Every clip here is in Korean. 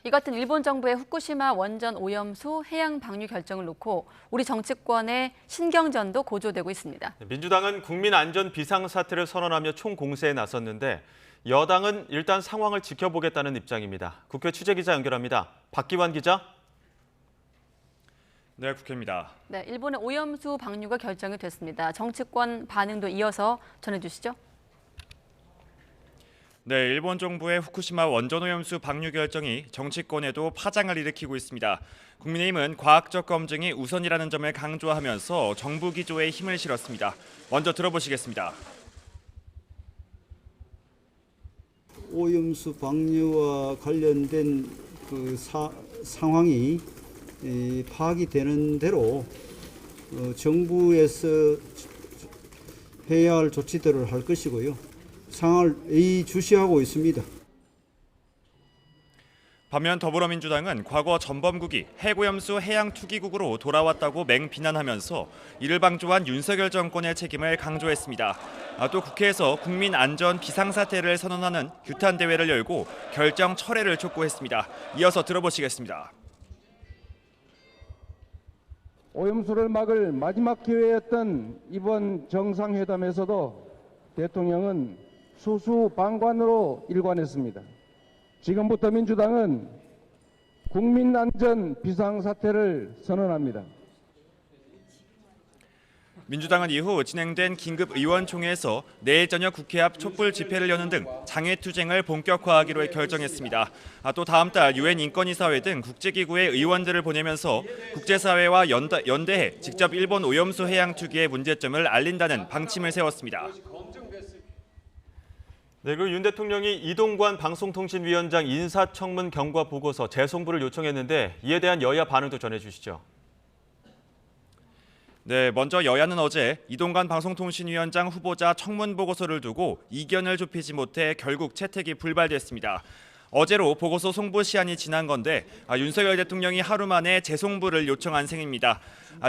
이 같은 일본 정부의 후쿠시마 원전 오염수 해양 방류 결정을 놓고 우리 정치권의 신경전도 고조되고 있습니다. 민주당은 국민 안전 비상사태를 선언하며 총공세에 나섰는데 여당은 일단 상황을 지켜보겠다는 입장입니다. 국회 취재기자 연결합니다. 박기환 기자. 네, 국회입니다. 네, 일본의 오염수 방류가 결정이 됐습니다. 정치권 반응도 이어서 전해주시죠. 네, 일본 정부의 후쿠시마 원전 오염수 방류 결정이 정치권에도 파장을 일으키고 있습니다. 국민의힘은 과학적 검증이 우선이라는 점을 강조하면서 정부 기조에 힘을 실었습니다. 먼저 들어보시겠습니다. 오염수 방류와 관련된 상황이 파악이 되는 대로 정부에서 해야 할 조치들을 할 것이고요. 상황을 예의주시하고 있습니다. 반면 더불어민주당은 과거 전범국이 핵오염수 해양투기국으로 돌아왔다고 맹비난하면서 이를 방조한 윤석열 정권의 책임을 강조했습니다. 또 국회에서 국민안전 비상사태를 선언하는 규탄 대회를 열고 결정 철회를 촉구했습니다. 이어서 들어보시겠습니다. 오염수를 막을 마지막 기회였던 이번 정상회담에서도 대통령은 수수방관으로 일관했습니다. 지금부터 민주당은 국민안전 비상사태를 선언합니다. 민주당은 이후 진행된 긴급 의원총회에서 내일 저녁 국회 앞 촛불 집회를 여는 등 장애투쟁을 본격화하기로 결정했습니다. 또 다음 달 유엔 인권이사회 등 국제기구의 의원들을 보내면서 국제사회와 연대해 직접 일본 오염수 해양 투기의 문제점을 알린다는 방침을 세웠습니다. 네, 그리고 윤 대통령이 이동관 방송통신위원장 인사청문 경과 보고서 재송부를 요청했는데 이에 대한 여야 반응도 전해주시죠. 네, 먼저 여야는 어제 이동관 방송통신위원장 후보자 청문 보고서를 두고 이견을 좁히지 못해 결국 채택이 불발됐습니다. 어제로 보고서 송부 시한이 지난 건데 윤석열 대통령이 하루 만에 재송부를 요청한 셈입니다.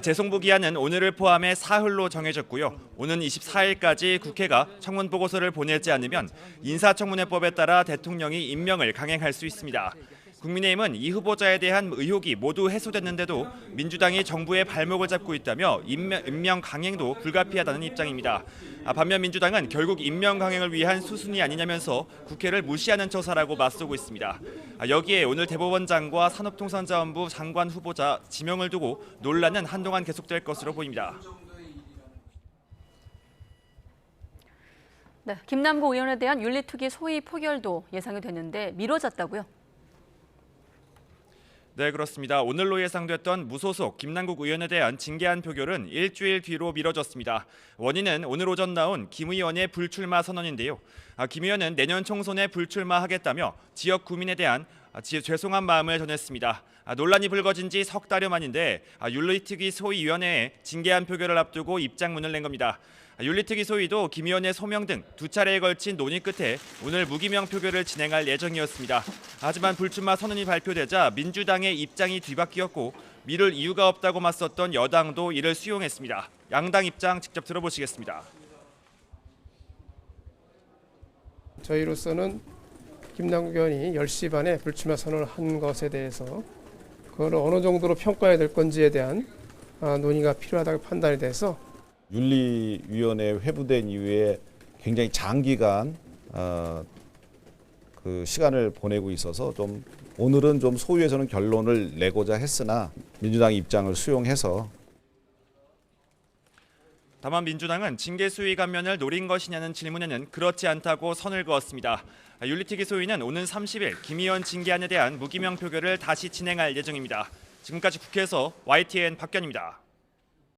재송부 기한은 오늘을 포함해 사흘로 정해졌고요. 오는 24일까지 국회가 청문 보고서를 보내지 않으면 인사청문회법에 따라 대통령이 임명을 강행할 수 있습니다. 국민의힘은 이 후보자에 대한 의혹이 모두 해소됐는데도 민주당이 정부의 발목을 잡고 있다며 임명 강행도 불가피하다는 입장입니다. 반면 민주당은 결국 임명 강행을 위한 수순이 아니냐면서 국회를 무시하는 처사라고 맞서고 있습니다. 여기에 오늘 대법원장과 산업통상자원부 장관 후보자 지명을 두고 논란은 한동안 계속될 것으로 보입니다. 네, 김남국 의원에 대한 윤리특위 소위 포결도 예상이 됐는데 미뤄졌다고요? 네, 그렇습니다. 오늘로 예상됐던 무소속 김남국 의원에 대한 징계안 표결은 일주일 뒤로 미뤄졌습니다. 원인은 오늘 오전 나온 김 의원의 불출마 선언인데요. 김 의원은 내년 총선에 불출마하겠다며 지역 구민에 대한 죄송한 마음을 전했습니다. 논란이 불거진 지 석 달여 만인데 윤리특위 소위위원회에 징계안 표결을 앞두고 입장문을 낸 겁니다. 윤리특위 소위도 김 의원의 소명 등 두 차례에 걸친 논의 끝에 오늘 무기명 표결을 진행할 예정이었습니다. 하지만 불출마 선언이 발표되자 민주당의 입장이 뒤바뀌었고 미룰 이유가 없다고 맞섰던 여당도 이를 수용했습니다. 양당 입장 직접 들어보시겠습니다. 저희로서는 김남국 의원이 10시 반에 불출마 선언을 한 것에 대해서 그걸 어느 정도로 평가해야 될 건지에 대한 논의가 필요하다고 판단이 돼서 윤리위원회 회부된 이후에 굉장히 장기간 그 시간을 보내고 있어서 좀 오늘은 좀 소위에서는 결론을 내고자 했으나 민주당 입장을 수용해서 다만 민주당은 징계 수위 감면을 노린 것이냐는 질문에는 그렇지 않다고 선을 그었습니다. 윤리특위 소위는 오는 30일 김 의원 징계안에 대한 무기명 표결을 다시 진행할 예정입니다. 지금까지 국회에서 YTN 박견입니다.